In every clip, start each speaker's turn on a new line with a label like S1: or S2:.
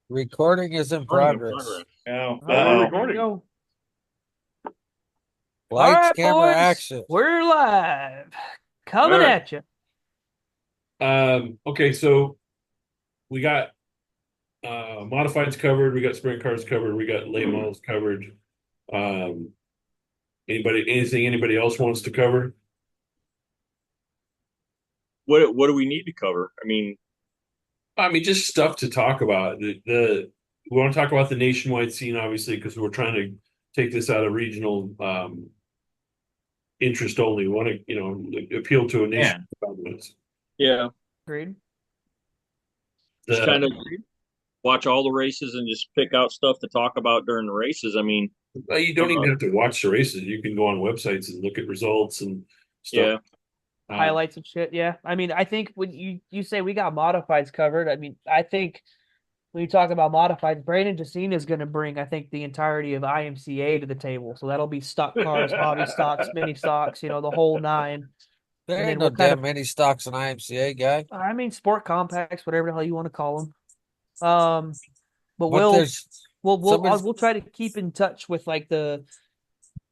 S1: Recording is in
S2: Recording in
S1: progress.
S2: progress. Oh,
S3: All right,
S2: we're
S3: here we
S2: recording.
S3: go. All
S1: Lights,
S3: right,
S1: camera,
S3: boys,
S1: action.
S3: we're live,
S2: All
S3: coming
S2: right.
S3: at you.
S2: Okay, so we got modifieds covered, we got sprint cars covered, we got late models covered. Um, anything anybody else wants to cover?
S4: What do we need to cover? I mean,
S2: I mean, just stuff to talk about. The we want to talk about the nationwide scene, obviously, because we're trying to take this out of regional interest only. We want to, appeal to a
S4: yeah,
S2: nationwide audience.
S4: yeah,
S3: Agreed.
S4: just
S2: The
S4: kind of watch all the races and just pick out stuff to talk about during the races. I mean,
S2: You don't even
S4: uh,
S2: have to watch the races. You can go on websites and look at results and stuff.
S4: yeah.
S3: Highlights and shit. Yeah, I mean, I think when you say we got modifieds covered, I mean, I think when you talk about modifieds, Brandon Jacina is going to bring, I think, the entirety of IMCA to the table. So that'll be stock cars, hobby stocks, mini stocks, the whole nine.
S1: There
S3: And
S1: ain't
S3: then
S1: no
S3: we'll kind of,
S1: damn mini stocks in IMCA, guy.
S3: I mean, sport compacts, whatever the hell you want to call them. But
S1: But there's somebody's
S3: we'll try to keep in touch with like the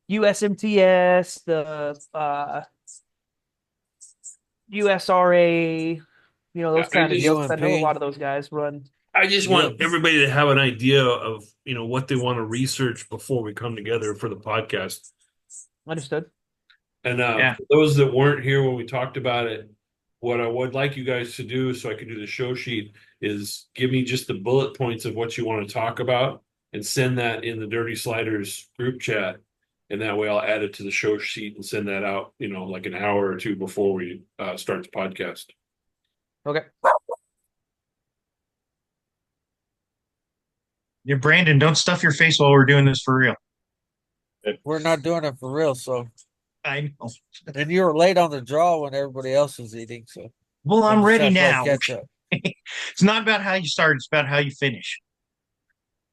S3: USMTS, the USRA,
S2: Yeah,
S3: those
S2: I
S3: kind of
S2: just
S3: deals. 'Cause I know a lot
S1: UMP.
S3: of those guys run.
S2: I just
S1: You
S2: want everybody to have an idea of what they want to research before we come together for the podcast.
S3: Understood.
S2: And
S4: Yeah.
S2: for those that weren't here when we talked about it, what I would like you guys to do so I can do the show sheet is give me just the bullet points of what you want to talk about and send that in the Dirty Sliders group chat. And that way I'll add it to the show sheet and send that out, like an hour or two before we start the podcast.
S3: Okay.
S5: Yeah, Brandon, don't stuff your face while we're doing this for real.
S1: we're not doing it for real, so
S5: I know.
S1: and you were late on the draw when everybody else was eating, so
S5: Well,
S1: I'm
S5: I'm
S1: just
S5: ready
S1: trying to play
S5: now.
S1: catch up.
S5: It's not about how you start, it's about how you finish.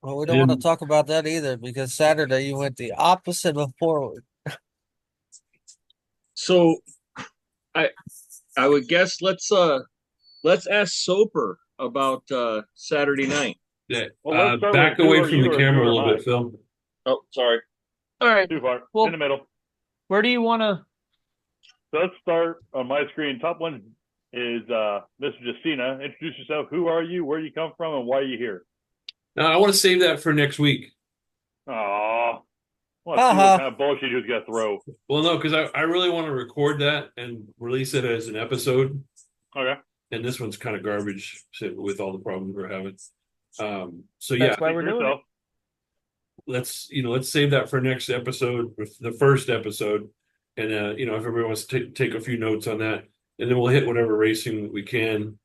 S1: Well, we don't want to
S2: And
S1: talk about that either because Saturday you went the opposite of forward.
S4: So I I would guess let's ask Soper about Saturday night.
S2: yeah,
S6: Well, let's start with
S2: back
S6: who
S2: away
S6: are
S2: from the
S6: you and who
S2: camera a
S6: am
S2: little
S6: I?
S2: bit, Phil.
S4: Oh, sorry.
S3: All right.
S6: Too far. In
S3: Well,
S6: the middle.
S3: where do you want to?
S6: So let's start on my screen. Top one is Mr. Justina. Introduce yourself. Who are you? Where you come from? And why are you here?
S2: Now, I want to save that for next week.
S6: Aw. Want to see what
S1: Haha.
S6: kind of bullshit you're going to throw.
S2: Well, no, because I really want to record that and release it as an episode.
S6: Okay.
S2: And this one's kind of garbage with all the problems we're having. So yeah,
S3: That's why
S6: Speak
S3: we're
S6: for
S3: doing it.
S6: yourself.
S2: let's save that for next episode, with the first episode, and if everybody wants to take a few notes on that, and then we'll hit whatever racing we can.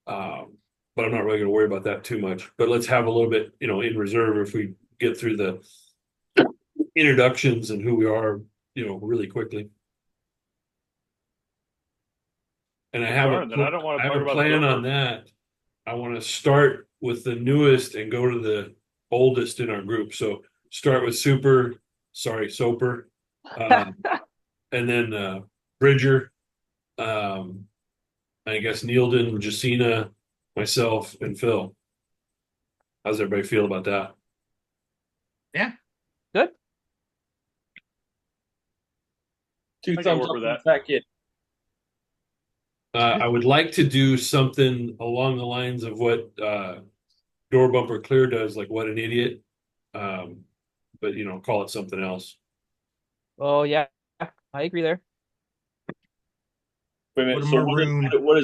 S2: But I'm not really going to worry about that too much. But let's have a little bit, in reserve if we get through the introductions and who we are, really quickly. And I have
S6: Darn, then I don't want to talk
S2: a
S6: about
S2: plan
S6: Soper.
S2: on that. I want to start with the newest and go to the oldest in our group. So start with Soper, um, and then Bridger, I guess Neilden, Jacina, myself, and Phil. How's everybody feel about that?
S5: Yeah.
S3: Good.
S4: Two
S6: I can
S4: thumbs
S6: work
S4: up
S6: with
S4: from
S6: that.
S4: the fat kid.
S2: I would like to do something along the lines of what Door Bumper Clear does, like What an Idiot. Um, but call it something else.
S3: Oh yeah, I agree there.
S4: Wait a
S5: What
S4: minute.
S5: a
S4: So
S5: maroon.
S4: what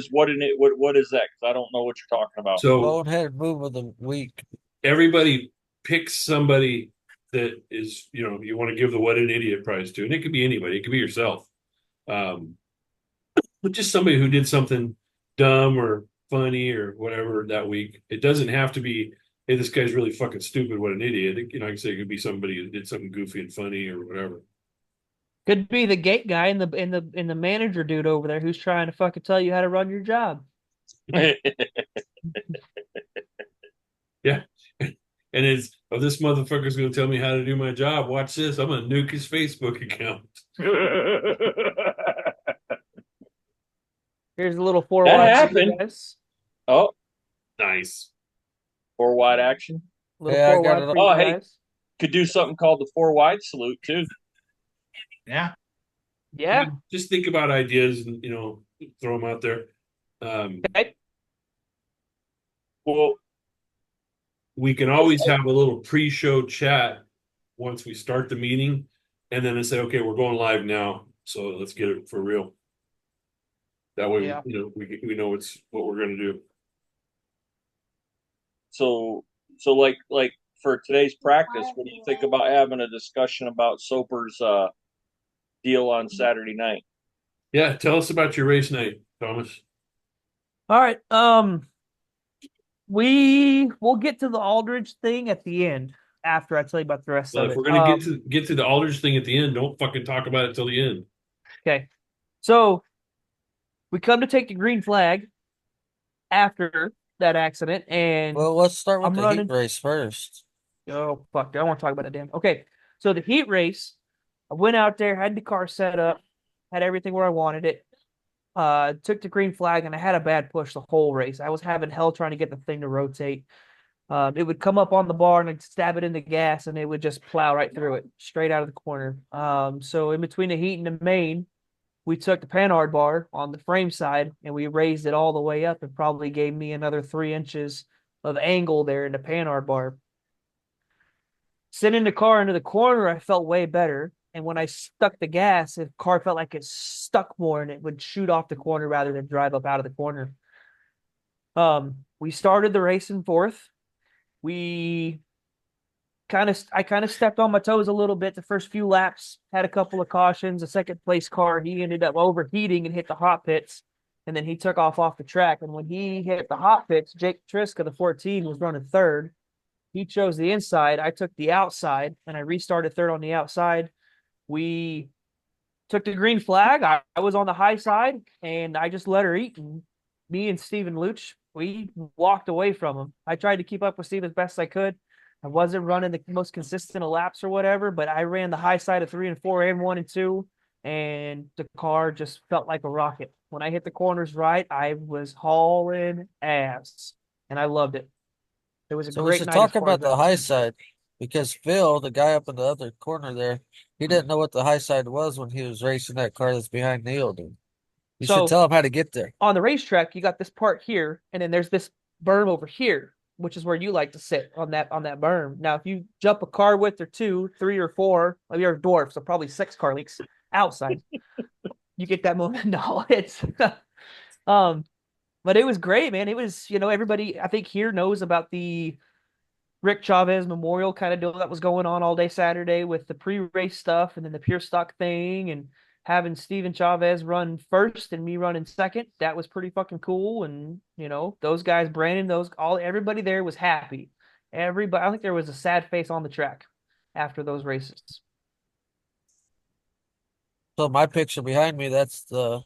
S4: is that? Because I don't know what you're talking about.
S2: So
S1: Bonehead move of the week.
S2: everybody picks somebody that is, you want to give the What an Idiot prize to, and it could be anybody, it could be yourself. Um, but just somebody who did something dumb or funny or whatever that week. It doesn't have to be, hey, this guy's really fucking stupid, what an idiot. I can say it could be somebody who did something goofy and funny or whatever.
S3: Could be the gate guy and the manager dude over there who's trying to fucking tell you how to run your job.
S2: Yeah. And it's, oh, this motherfucker's going to tell me how to do my job. Watch this. I'm going to nuke his Facebook account.
S3: Here's a little
S4: That
S3: forewarning for you
S4: happened.
S3: guys.
S4: Oh,
S2: Nice.
S4: 4 wide action.
S3: Little
S1: Yeah, I
S3: four
S1: got
S3: wide
S1: it.
S3: for you
S4: Oh, hey.
S3: guys.
S4: Could do something called the 4 wide salute too.
S5: Yeah.
S3: Yeah.
S2: Just think about ideas and throw them out there.
S3: Okay.
S4: Well,
S2: We can always have a little pre-show chat once we start the meeting, and then I say, okay, we're going live now, so let's get it for real. That way,
S3: Yeah.
S2: we know what we're gonna do.
S4: so like for today's practice, what do you think about having a discussion about Soper's deal on Saturday night?
S2: Yeah, tell us about your race night, Thomas.
S3: All right. We'll get to the Aldridge thing at the end after I tell you about the rest
S2: Well,
S3: of
S2: if
S3: it.
S2: we're gonna get to the Aldridge thing at the end, don't fucking talk about it till the end.
S3: Okay. So we come to take the green flag after that accident, and
S1: Well, let's start with
S3: I'm
S1: the
S3: running.
S1: heat race first.
S3: Oh fuck! I don't want to talk about that damn. Okay, so the heat race, I went out there, had the car set up, had everything where I wanted it. Took the green flag, and I had a bad push the whole race. I was having hell trying to get the thing to rotate. It would come up on the bar, and I'd stab it in the gas, and it would just plow right through it, straight out of the corner. So in between the heat and the main, we took the Panhard bar on the frame side, and we raised it all the way up. It probably gave me another 3 inches of angle there in the Panhard bar. Sending the car into the corner, I felt way better. And when I stuck the gas, the car felt like it stuck more and it would shoot off the corner rather than drive up out of the corner. We started the race in fourth. I kind of stepped on my toes a little bit the first few laps, had a couple of cautions. A second place car, he ended up overheating and hit the hot pits. And then he took off the track. And when he hit the hot pits, Jake Triska, the 14, was running third. He chose the inside. I took the outside, and I restarted third on the outside. We took the green flag. I was on the high side, and I just let her eat. And me and Steven Luch, we walked away from him. I tried to keep up with Steve as best I could. I wasn't running the most consistent of laps or whatever, but I ran the high side of 3 and 4 and 1 and 2, and the car just felt like a rocket. When I hit the corners right, I was hauling ass, and I loved it. It was a
S1: So we
S3: great
S1: should
S3: night
S1: talk
S3: as far
S1: about
S3: as
S1: the
S3: that
S1: high
S3: was concerned.
S1: side because Phil, the guy up in the other corner there, he didn't know what the high side was when he was racing that car that's behind Neil, dude. You should
S3: So
S1: tell him how to get there.
S3: on the racetrack, you got this part here, and then there's this berm over here, which is where you like to sit on that berm. Now, if you jump a car width or 2, 3, or 4, well, you're a dwarf, so probably 6 car lengths outside, you get that moment. No, it's but it was great, man. It was, everybody I think here knows about the Rick Chavez Memorial kind of deal that was going on all day Saturday with the pre-race stuff and then the pure stock thing and having Steven Chavez run first and me running second. That was pretty fucking cool. And, those guys, Brandon, everybody there was happy. Everybody, I don't think there was a sad face on the track after those races.
S1: So my picture behind me, that's the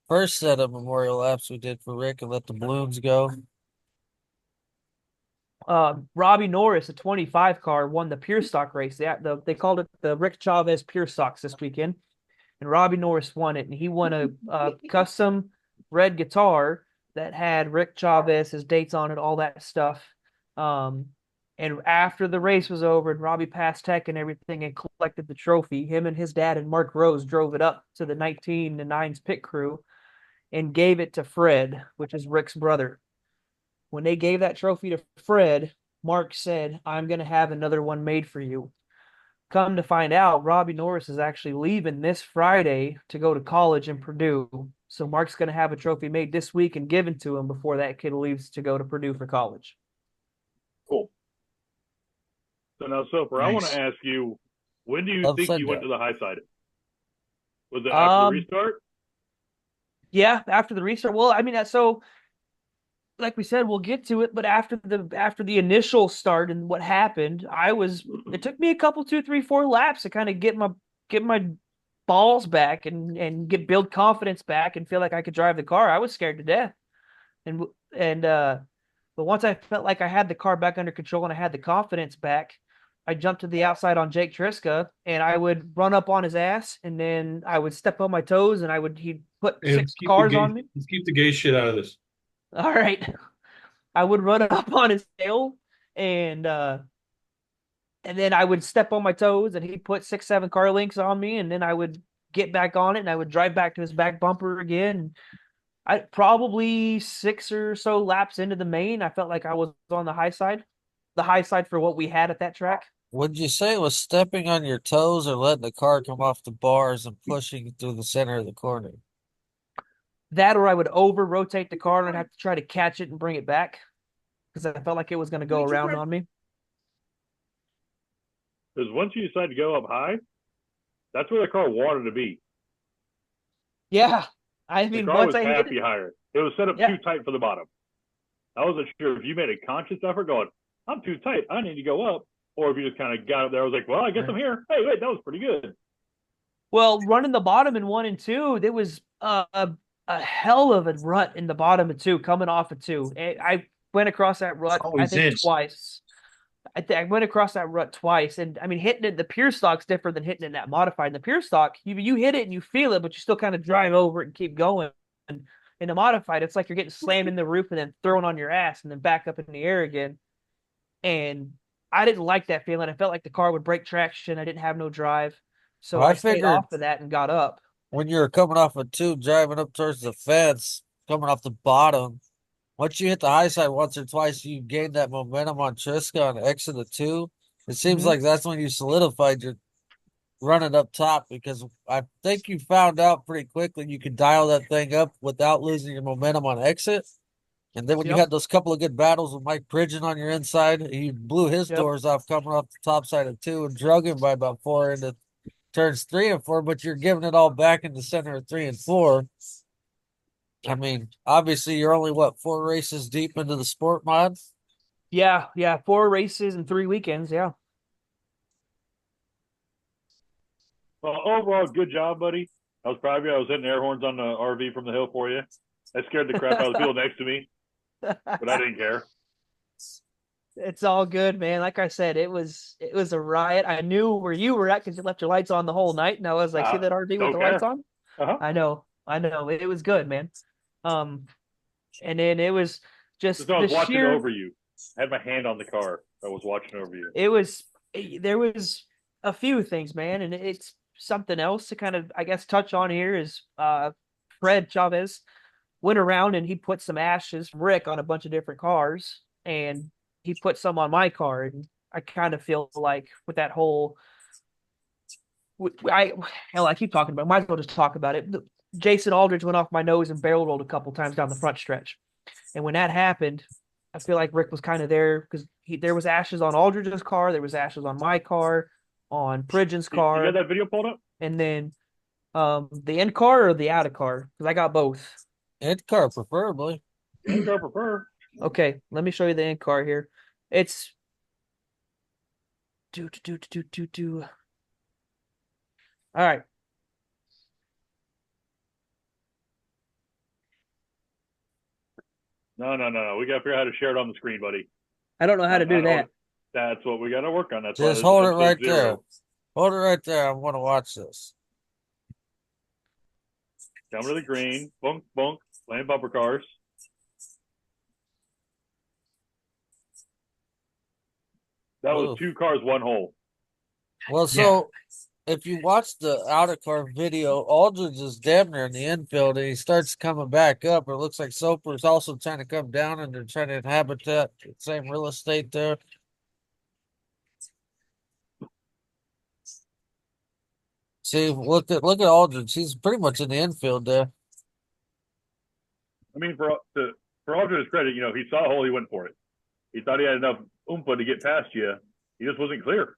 S1: first set of memorial laps we did for Rick and let the balloons go.
S3: Robbie Norris, a 25 car, won the pure stock race. They called it the Rick Chavez Pure Stocks this weekend, and Robbie Norris won it. And he won a custom red guitar that had Rick Chavez's dates on it, all that stuff. And after the race was over and Robbie passed tech and everything and collected the trophy, him and his dad and Mark Rose drove it up to the 19 and 9's pit crew and gave it to Fred, which is Rick's brother. When they gave that trophy to Fred, Mark said, "I'm going to have another one made for you." Come to find out, Robbie Norris is actually leaving this Friday to go to college in Purdue. So Mark's going to have a trophy made this week and given to him before that kid leaves to go to Purdue for college.
S4: Cool.
S6: So now, Soper, I want
S5: Nice.
S6: to ask you, when do you think
S1: Upside
S6: you went
S1: down.
S6: to the high side? Was it after the restart?
S3: Yeah, after the restart. Well, I mean, so like we said, we'll get to it, but after the initial start and what happened, it took me a couple, 2, 3, 4 laps to kind of get my balls back and build confidence back and feel like I could drive the car. I was scared to death. But once I felt like I had the car back under control and I had the confidence back, I jumped to the outside on Jake Triska and I would run up on his ass and then I would step on my toes and he'd put
S2: And
S3: 6 cars on me.
S2: Let's keep the gay shit out of this.
S3: All right. I would run up on his tail And then I would step on my toes, and he'd put 6, 7 car links on me, and then I would get back on it, and I would drive back to his back bumper again. I probably 6 or so laps into the main, I felt like I was on the high side for what we had at that track.
S1: Would you say it was stepping on your toes or letting the car come off the bars and pushing through the center of the corner?
S3: That, or I would over rotate the car and I'd have to try to catch it and bring it back because I felt like it was going to go around on me.
S6: Because once you decide to go up high, that's where the car wanted to be.
S3: Yeah, I
S6: The
S3: mean,
S6: car
S3: once
S6: was
S3: I hit
S6: happy
S3: it,
S6: higher. It was set up
S3: Yeah.
S6: too tight for the bottom. I wasn't sure if you made a conscious effort going, I'm too tight, I need to go up, or if you just kind of got up there. I was like, well, I guess I'm here. Hey, wait, that was pretty good.
S3: well, running the bottom in 1 and 2, there was a hell of a rut in the bottom of 2, coming off of 2. I went across that rut, I
S5: Always
S3: think,
S5: is.
S3: twice. I went across that rut twice, and I mean, hitting it, the pure stock's different than hitting it in that modified. In the pure stock, you hit it and you feel it, but you still kind of drive over it and keep going. And in the modified, it's like you're getting slammed in the roof and then thrown on your ass and then back up in the air again. And I didn't like that feeling. I felt like the car would break traction. I didn't have no drive, so
S1: Well, I
S3: I stayed
S1: figured
S3: off of that and got up.
S1: when you were coming off a two, driving up towards the fence, coming off the bottom, once you hit the high side once or twice, you gained that momentum on Triska on exit of two. It seems
S3: Mhm.
S1: like that's when you solidified your running up top because I think you found out pretty quickly you could dial that thing up without losing your momentum on exit. And then when you
S3: Yep.
S1: had those couple of good battles with Mike Pridgeon on your inside, he blew his
S3: Yep.
S1: doors off coming off the top side of two and drug him by about 4 into turns 3 and 4, but you're giving it all back in the center of 3 and 4. I mean, obviously you're only 4 races deep into the sport mod.
S3: Yeah, 4 races and 3 weekends. Yeah.
S6: Well, overall, good job, buddy. I was proud of you. I was hitting air horns on the RV from the hill for you. That scared the crap out of the people next to me, but I didn't care.
S3: It's all good, man. Like I said, it was a riot. I knew where you were at because you left your lights on the whole night, and I was like, see that RV with
S6: don't
S3: the lights
S6: care.
S3: on?
S6: Uh-huh.
S3: I know. It was good, man. And then it was just
S6: Just I was
S3: the
S6: watching
S3: sheer.
S6: over you. I had my hand on the car. I was watching over you.
S3: There was a few things, man, and it's something else to kind of, I guess, touch on here is Fred Chavez went around and he put some ashes from Rick on a bunch of different cars, and he put some on my car, and I kind of feel like with that whole, I keep talking about it, might as well just talk about it. Jason Aldridge went off my nose and barrel rolled a couple times down the front stretch, and when that happened, I feel like Rick was kind of there because there was ashes on Aldridge's car, there was ashes on my car, on Pridgeon's
S6: You
S3: car,
S6: got that video pulled up?
S3: and then the in car or the out of car, because I got both.
S1: In car, preferably.
S6: In car prefer.
S3: Okay, let me show you the in car here. It's do. All right.
S6: No. We got to figure out how to share it on the screen, buddy.
S3: I don't know how to do that.
S6: That's what we got to work on. That's why
S1: Just
S6: this
S1: hold it
S6: is
S1: right
S6: episode
S1: there.
S6: 0.
S1: Hold it right there. I want to watch this.
S6: Down to the green. Bunk, bunk. Land bumper cars. That was
S1: Oof.
S6: 2 cars, 1 hole.
S1: Well, so if you watch the outer car video, Aldridge is damn near in the infield and he starts coming back up. It looks like Soper's also trying to come down and they're trying to inhabit that same real estate there. See, look at Aldridge. He's pretty much in the infield there.
S6: I mean, for Aldridge's credit, he saw a hole, he went for it. He thought he had enough oompa to get past you. He just wasn't clear.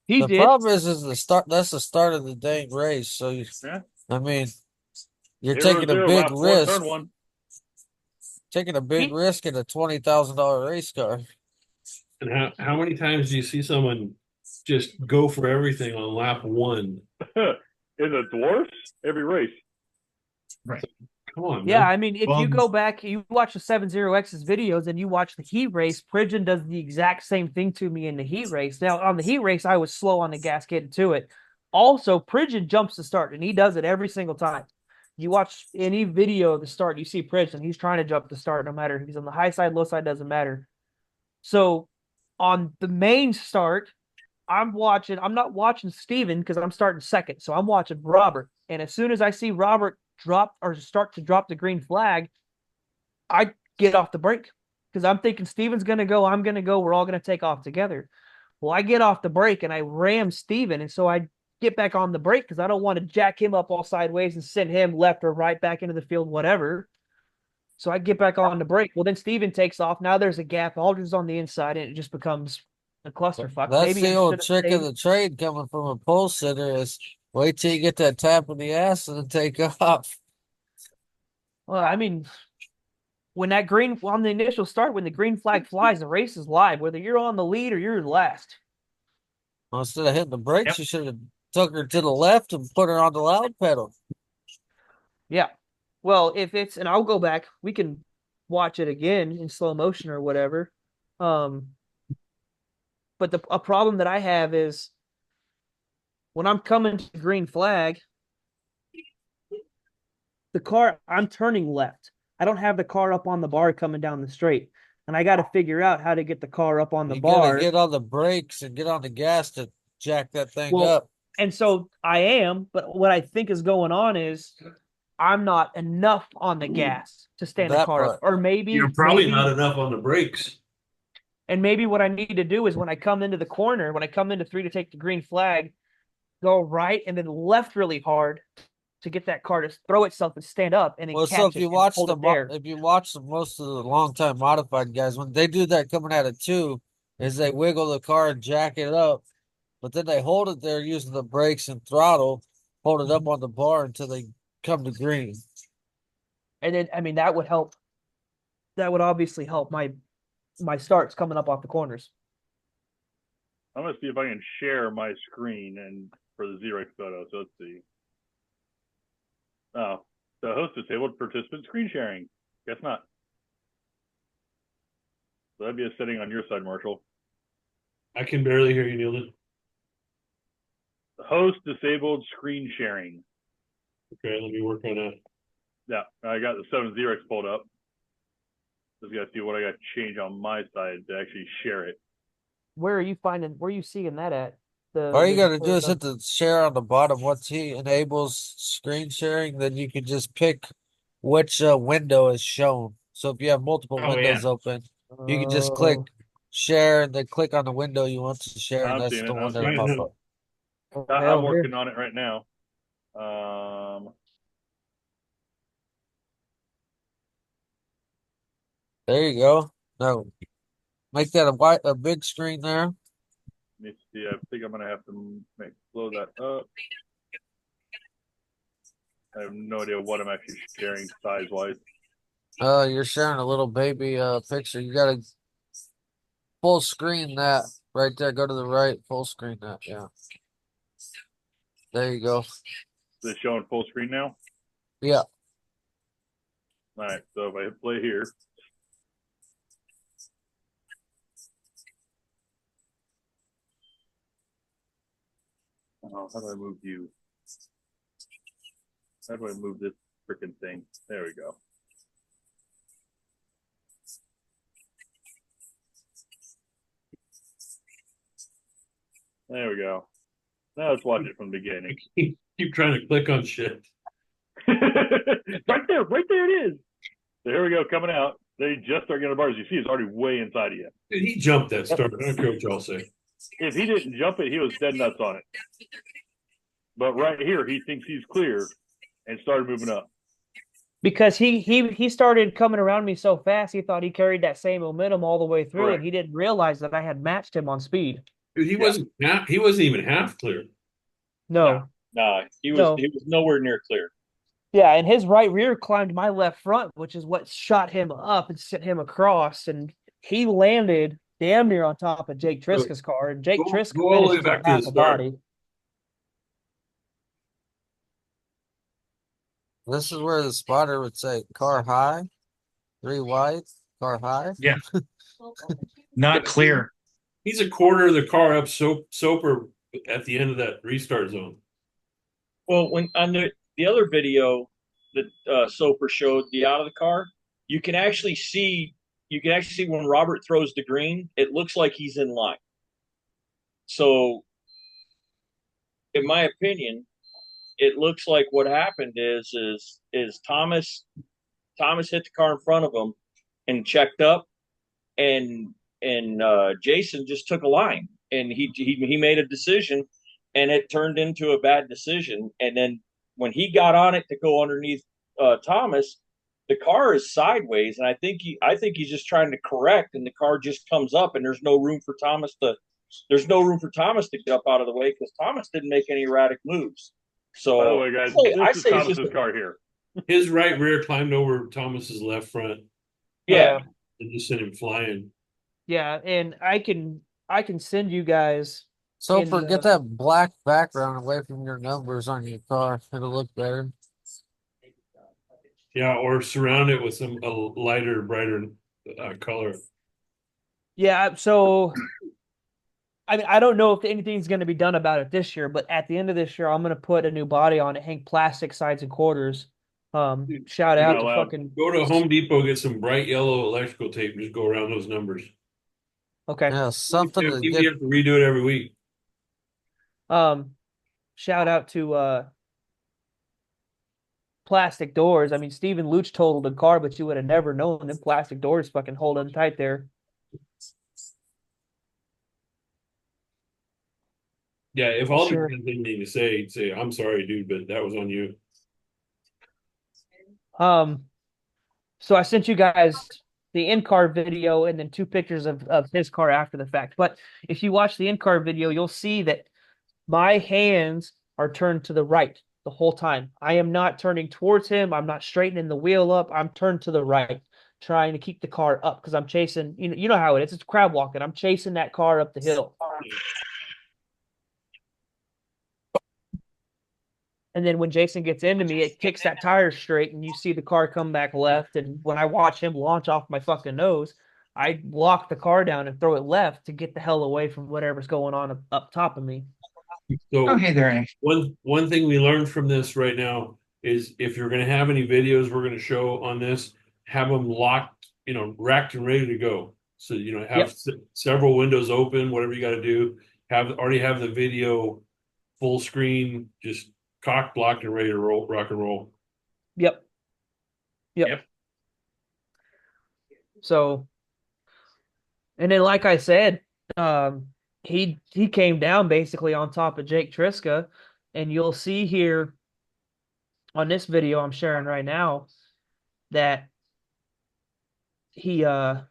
S3: He
S1: The
S3: did.
S1: problem is the start. That's the start of the dang race. So
S6: Yeah.
S1: I mean, you're
S6: 0,
S1: taking a
S6: 0,
S1: big
S6: lap 1,
S1: risk.
S6: turn 1.
S1: Taking a big risk in a $20,000 race car.
S2: And how many times do you see someone just go for everything on lap 1?
S6: In the dwarfs, every race.
S2: Come on,
S3: Yeah,
S2: man.
S3: I mean, if you go back, you watch the 70X's videos and you watch the heat race, Pridgeon does the exact same thing to me in the heat race. Now, on the heat race, I was slow on the gas getting to it. Also, Pridgeon jumps the start, and he does it every single time. You watch any video of the start, you see Pridgeon, he's trying to jump the start no matter if he's on the high side, low side, doesn't matter. So On the main start, I'm not watching Steven because I'm starting second. So I'm watching Robert. And as soon as I see Robert drop or start to drop the green flag, I get off the brake because I'm thinking Steven's going to go. I'm going to go. We're all going to take off together. Well, I get off the brake and I ram Steven. And so I get back on the brake because I don't want to jack him up all sideways and send him left or right back into the field, whatever. So I get back on the brake. Well, then Steven takes off. Now there's a gap. Aldridge's on the inside, and it just becomes a clusterfuck.
S1: That's
S3: Maybe
S1: the old
S3: instead
S1: trick of
S3: staying-
S1: the trade coming from a pole sitter is wait till you get that tap in the ass and then take off.
S3: Well, I mean, when that green on the initial start, when the green flag flies, the race is live, whether you're on the lead or you're last.
S1: Well, instead of hitting the brakes,
S5: Yep.
S1: you should have took her to the left and put her on the loud pedal.
S3: Yeah. Well, if it's and I'll go back, we can watch it again in slow motion or whatever. But a problem that I have is when I'm coming to the green flag, the car I'm turning left. I don't have the car up on the bar coming down the straight. And I got to figure out how to get the car up on the
S1: You
S3: bar.
S1: gotta get on the brakes and get on the gas to jack that thing
S3: Well,
S1: up.
S3: And so I am, but what I think is going on is I'm not enough on the gas to stand the
S1: That
S3: car up.
S1: part.
S3: Or maybe
S2: You're probably
S3: maybe,
S2: not enough on the brakes.
S3: and maybe what I need to do is when I come into the corner, when I come into 3 to take the green flag, go right and then left really hard to get that car to throw itself and stand up and then
S1: Well,
S3: catch
S1: so if
S3: it
S1: you
S3: and
S1: watch
S3: hold
S1: the
S3: it there.
S1: if you watch most of the long time modified guys, when they do that coming out of two, is they wiggle the car and jack it up, but then they hold it there using the brakes and throttle, hold it up on the bar until they come to green.
S3: And then I mean that would help. That would obviously help my starts coming up off the corners.
S6: I'm gonna see if I can share my screen and for the Xerox photo. So let's see. Oh, the host disabled participant screen sharing. Guess not. So that'd be a setting on your side, Marshall.
S2: I can barely hear you, Neil.
S6: The host disabled screen sharing.
S2: Okay, let me work on that.
S6: Yeah, I got the 7 Xerox pulled up. Just gotta see what I got to change on my side to actually share it.
S3: Where are you seeing that at?
S1: All you gotta do is hit the share on the bottom. Once he enables screen sharing, then you can just pick which window is shown. So if you have multiple
S5: Oh,
S1: windows open, you can just click share and then click on the window you want to share, and
S6: I'm
S1: that's
S6: seeing
S1: the
S6: it.
S1: one
S6: I'm
S1: that'll
S2: seeing
S1: pop
S2: it.
S1: up.
S6: I'm working on it right now.
S1: There you go. No, make that a big screen there.
S6: Let me see. I think I'm gonna have to blow that up. I have no idea what I'm actually sharing size wise.
S1: You're sharing a little baby picture. You gotta full screen that right there. Go to the right, full screen that. Yeah. There you go.
S6: Is it showing full screen now?
S1: Yeah.
S6: All right. So if I hit play here. Oh, how do I move you? How do I move this freaking thing? There we go. There we go. Now let's watch it from the beginning.
S2: Keep trying to click on shit.
S6: Right there it is. So here we go, coming out. They just start getting the bars. You see, it's already way inside of you.
S2: Dude, he jumped that start. I don't care what y'all say.
S6: If he didn't jump it, he was dead nuts on it. But right here, he thinks he's clear and started moving up.
S3: Because he started coming around me so fast, he thought he carried that same momentum all the way through,
S6: Correct.
S3: and he didn't realize that I had matched him on speed.
S2: Dude, he wasn't even half clear.
S3: No.
S4: Nah, he was
S3: No.
S4: he was nowhere near clear.
S3: Yeah, and his right rear climbed my left front, which is what shot him up and sent him across, and he landed damn near on top of Jake Triska's car, and Jake
S2: Go
S3: Triska
S2: all the way
S3: finished
S2: back
S3: with
S2: to
S3: half
S2: the
S3: a
S2: start.
S3: body.
S1: This is where the spotter would say car high, 3 wide, car high.
S5: Yeah. Not clear.
S2: He's a quarter of the car up Soper at the end of that restart zone.
S4: Well, when on the other video that Soper showed the out of the car, you can actually see you can actually see when Robert throws the green, it looks like he's in line. So, in my opinion, it looks like what happened is Thomas hit the car in front of him and checked up, and Jason just took a line, and he made a decision, and it turned into a bad decision. And then when he got on it to go underneath Thomas, the car is sideways, and I think he's just trying to correct, and the car just comes up, and there's no room for Thomas to get up out of the way because Thomas didn't make any erratic moves. So,
S6: by the way, guys,
S4: I
S6: this is
S4: say
S6: Thomas's car here.
S2: His right rear climbed over Thomas's left front
S4: yeah.
S2: and just sent him flying.
S3: Yeah, and I can send you guys.
S1: So
S3: In the-
S1: get that black background away from your numbers on your car. It'll look better.
S2: Yeah, or surround it with some a lighter, brighter color.
S3: Yeah, so I mean, I don't know if anything's going to be done about it this year, but at the end of this year, I'm going to put a new body on it, hang plastic sides and quarters. Shout
S6: You're
S3: out
S6: not
S3: to
S6: allowed.
S3: fucking
S2: Go to Home Depot, get some bright yellow electrical tape, and just go around those numbers.
S3: okay.
S1: Yeah, something to
S2: You
S1: get.
S2: have to redo it every week.
S3: Shout out to plastic doors. I mean, Steven Luch totaled the car, but you would have never known them plastic doors fucking hold them tight there.
S2: Yeah, if all
S3: Sure.
S2: the thing need to say, I'm sorry, dude, but that was on you.
S3: So I sent you guys the in-car video and then 2 pictures of his car after the fact. But if you watch the in-car video, you'll see that my hands are turned to the right the whole time. I am not turning towards him. I'm not straightening the wheel up. I'm turned to the right, trying to keep the car up because I'm chasing, you know how it is. It's crab walking. I'm chasing that car up the hill. And then when Jason gets into me, it kicks that tire straight, and you see the car come back left. And when I watch him launch off my fucking nose, I lock the car down and throw it left to get the hell away from whatever's going on up top of me.
S2: So
S5: Oh, hey there, Annie.
S2: one thing we learned from this right now is if you're going to have any videos we're going to show on this, have them locked, racked and ready to go. So have several windows open, whatever you got to do. Already have the video full screen, just cocked, blocked, and ready to rock and roll.
S3: Yep.
S5: Yep.
S3: So, and then like I said, he came down basically on top of Jake Triska, and you'll see here on this video I'm sharing right now that he oh,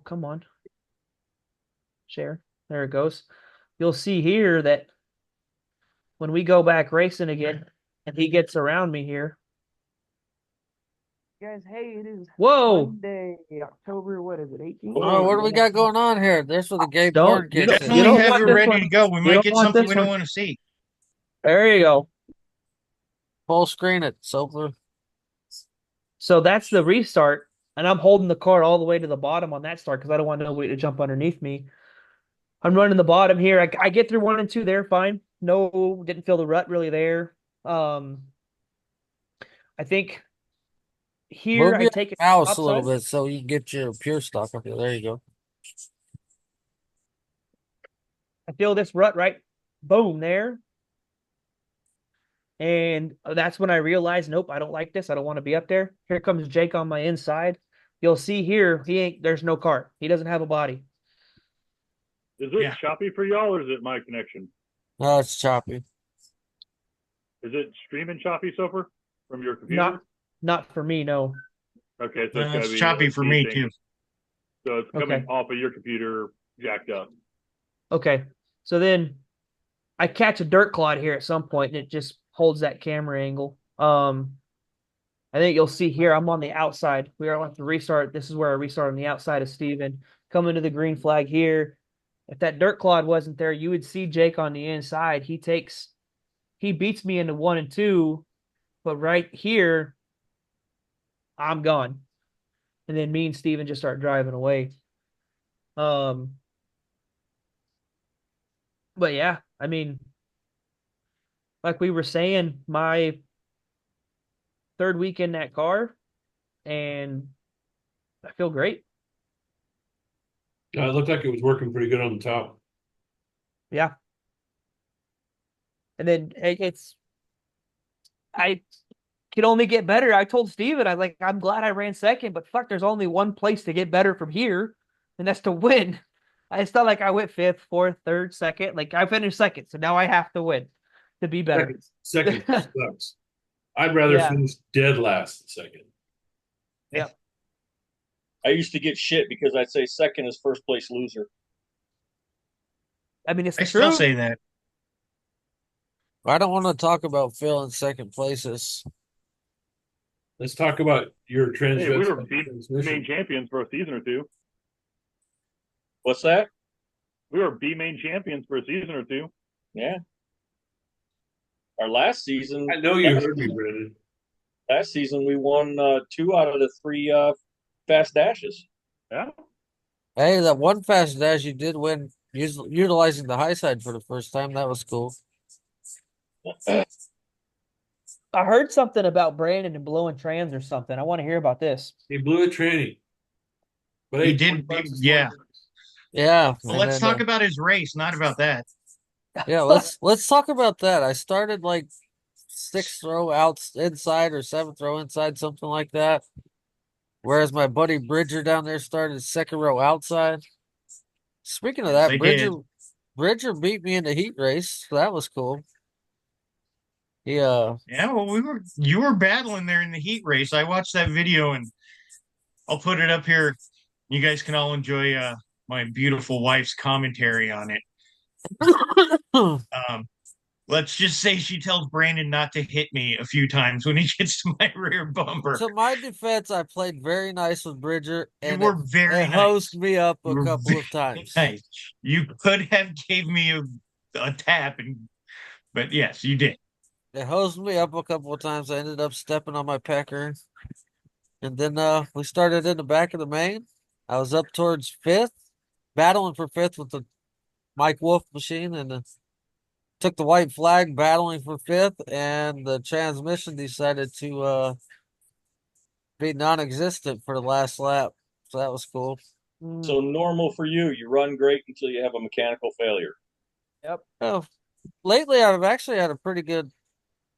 S3: come on. Share. There it goes. You'll see here that when we go back racing again and he gets around me here. Guys, hey, it is Monday, October, what is it, 18th?
S1: Oh, what do we got going on here? This was the Gabe
S3: Don't-
S1: Horn
S3: you
S1: kicks
S3: don't-
S1: in.
S5: Definitely have
S3: want
S5: it
S3: this
S5: ready
S3: one.
S5: to go. We
S3: You
S5: might
S3: don't
S5: get
S3: want
S5: something
S3: this
S5: we don't
S3: one.
S5: want to see.
S3: There you go.
S1: Full screen it, Soper.
S3: So that's the restart, and I'm holding the car all the way to the bottom on that start because I don't want nobody to jump underneath me. I'm running the bottom here. I get through 1 and 2 there, fine. No, didn't feel the rut really there. I think here
S1: Move
S3: I
S1: your
S3: take it
S1: mouse a little
S3: upside.
S1: bit so you can get your pure stock up here. There you go.
S3: I feel this rut right, boom, there. And that's when I realized, nope, I don't like this. I don't want to be up there. Here comes Jake on my inside. You'll see here, there's no car. He doesn't have a body.
S6: Is it
S5: Yeah.
S6: choppy for y'all, or is it my connection?
S1: No, it's choppy.
S6: Is it streaming choppy, Soper, from your computer?
S3: Not for me, no.
S6: Okay, so it's, gotta
S5: It's
S6: be
S5: choppy
S6: a
S5: for
S6: C
S5: me
S6: thing.
S5: too.
S6: So it's coming
S3: Okay.
S6: off of your computer, jacked up.
S3: Okay. So then I catch a dirt clod here at some point, and it just holds that camera angle. I think you'll see here, I'm on the outside. We are going to restart. This is where I restart on the outside of Steven. Coming to the green flag here. If that dirt clod wasn't there, you would see Jake on the inside. He beats me into 1 and 2, but right here, I'm gone. And then me and Steven just start driving away. But yeah, I mean, like we were saying, my third week in that car, and I feel great.
S2: It looked like it was working pretty good on the top.
S3: Yeah. And then I can only get better. I told Steven, I'm glad I ran second, but fuck, there's only one place to get better from here, and that's to win. It's not like I went fifth, fourth, third, second. Like I finished second, so now I have to win to be better.
S2: Second sucks. I'd rather
S3: Yeah.
S2: finish dead last than second.
S4: I used to get shit because I'd say second is first place loser.
S3: I mean, it's
S5: I
S3: true.
S5: still say that.
S1: I don't want to talk about Phil in second places.
S2: Let's talk about your
S6: Hey, we were
S2: transmission.
S6: main champions for a season or two.
S4: What's that?
S6: We were B main champions for a season or two.
S4: Yeah. Our last season.
S2: I know you heard me, Brendan.
S4: Last season we won 2 out of the 3 fast dashes.
S6: Yeah.
S1: Hey, that one fast dash you did win utilizing the high side for the first time. That was cool.
S3: I heard something about Brandon and blowing trans or something. I want to hear about this.
S2: He blew a tranny. But
S5: He
S2: hey,
S5: did,
S2: 20 bucks is
S5: yeah.
S2: 20 bucks.
S1: Yeah.
S5: Well,
S1: and
S5: let's
S1: then,
S5: talk about his race, not about that.
S1: Yeah, let's talk about that. I started like 6th row out inside or 7th row inside, something like that. Whereas my buddy Bridger down there started 2nd row outside. Speaking of
S5: Yes,
S1: that,
S5: they
S1: Bridger beat me in the heat race, so that was cool. He
S5: Yeah, well, you were battling there in the heat race. I watched that video and I'll put it up here. You guys can all enjoy my beautiful wife's commentary on it. Let's just say she tells Brandon not to hit me a few times when he gets to my rear bumper.
S1: To my defense, I played very nice with Bridger,
S5: You
S1: and
S5: were very
S1: it
S5: nice.
S1: hosed me up
S5: You
S1: a
S5: were
S1: couple of times.
S5: Nice. You could have gave me a tap, but yes, you did.
S1: It hosed me up a couple of times. I ended up stepping on my pecker. And then we started in the back of the main. I was up towards 5th, battling for 5th with the Mike Wolf machine, and took the white flag, battling for 5th, and the transmission decided to be non-existent for the last lap. So that was cool.
S4: So normal for you. You run great until you have a mechanical failure.
S3: Yep.
S1: Oh, lately I've actually had a pretty good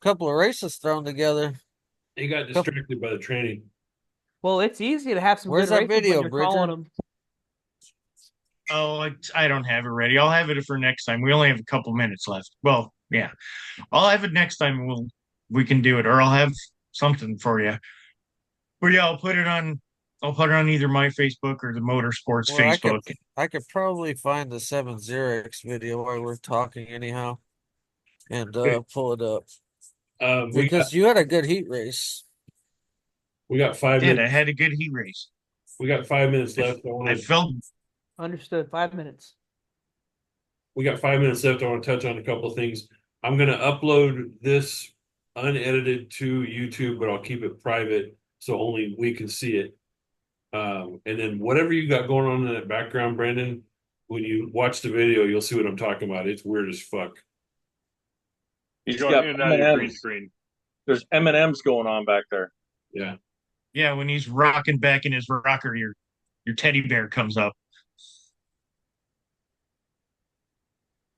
S1: couple of races thrown together.
S2: He got distracted by the training.
S3: Well, it's easy to have some
S1: Where's
S3: good
S1: that
S3: races
S1: video,
S3: when you're
S1: Bridger?
S3: calling them.
S5: Oh, I don't have it ready. I'll have it for next time. We only have a couple minutes left. Well, yeah, I'll have it next time. We can do it, or I'll have something for you. But yeah, I'll put it on. I'll put it on either my Facebook or the Motorsports
S1: Well,
S5: Facebook.
S1: I could probably find the 7-0X video while we're talking anyhow, and pull it up because you had a good heat race.
S2: We got 5
S5: I
S2: minutes.
S5: had a good heat race.
S2: We got 5 minutes left.
S5: I felt
S3: Understood. 5 minutes.
S2: We got 5 minutes left. I want to touch on a couple of things. I'm going to upload this unedited to YouTube, but I'll keep it private so only we can see it. And then whatever you got going on in that background, Brandon, when you watch the video, you'll see what I'm talking about. It's weird as fuck.
S4: He's
S6: Going
S4: got
S6: in and out of your green
S4: M&Ms.
S6: screen.
S4: There's M&Ms going on back there.
S5: yeah. When he's rocking back in his rocker, your teddy bear comes up.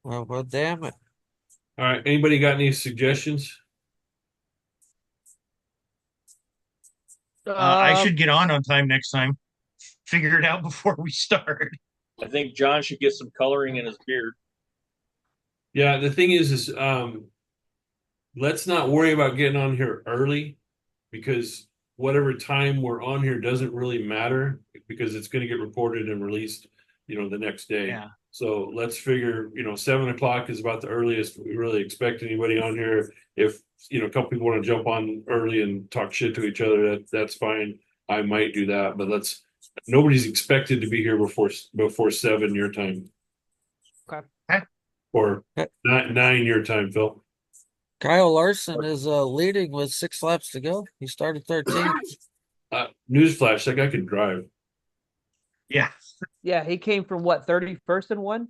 S1: Well, damn it.
S2: All right. Anybody got any suggestions?
S5: I should get on time next time. Figure it out before we start.
S4: I think John should get some coloring in his beard.
S2: Yeah. The thing is let's not worry about getting on here early because whatever time we're on here doesn't really matter because it's going to get recorded and released, the next day.
S5: Yeah.
S2: So let's figure, 7 o'clock is about the earliest we really expect anybody on here. If, a couple people want to jump on early and talk shit to each other, that's fine. I might do that, but nobody's expected to be here before 7 your time.
S3: Okay.
S2: Or 9 your time, Phil.
S1: Kyle Larson is leading with 6 laps to go. He started 13th.
S2: Newsflash, that guy can drive.
S5: Yeah.
S3: Yeah, he came from what, 31st and 1?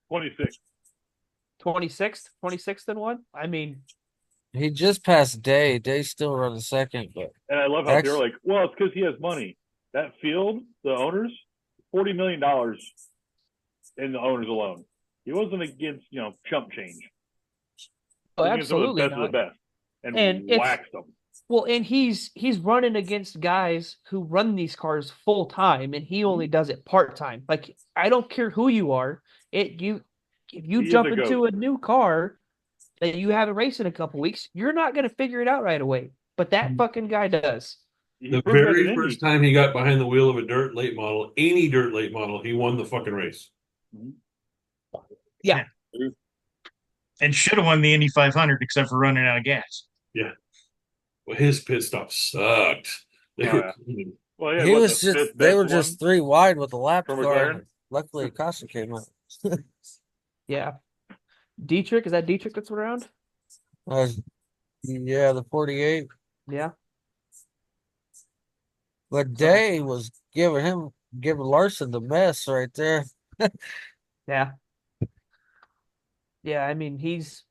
S6: 26.
S3: 26th? 26th and 1? I mean,
S1: He just passed Day. Day still running second, but
S6: And I love how
S1: Actually-
S6: they're like, well, it's because he has money. That field, the owners, $40 million in the owners alone. He wasn't against, chump change.
S3: Oh,
S6: He was against some of the
S3: absolutely
S6: best of the
S3: not.
S6: best. And
S3: it's-
S6: waxed them.
S3: Well, and he's running against guys who run these cars full time, and he only does it part time. Like, I don't care who you are, if you
S6: He is
S3: jump
S6: a
S3: into
S6: goat.
S3: a new car that you haven't raced in a couple weeks, you're not gonna figure it out right away. But that fucking guy does.
S6: He
S2: The
S6: proved that in
S2: very
S6: Indy.
S2: first time he got behind the wheel of a dirt late model, any dirt late model, he won the fucking race.
S3: Yeah.
S5: And should have won the Indy 500 except for running out of gas.
S2: Well, his pit stop sucked.
S6: yeah. Well, yeah,
S1: he
S6: what,
S1: was
S6: the
S1: just
S6: fifth
S1: they
S6: best
S1: were just
S6: one?
S1: 3 wide with the lap
S6: From
S1: car.
S6: McLaren?
S1: and Luckily, Acosta came out.
S3: Yeah. Dietrich, is that Dietrich that's around?
S1: Yeah, the 48.
S3: Yeah.
S1: But Day was giving Larson the mess right there.
S3: Yeah. Yeah, I mean, he's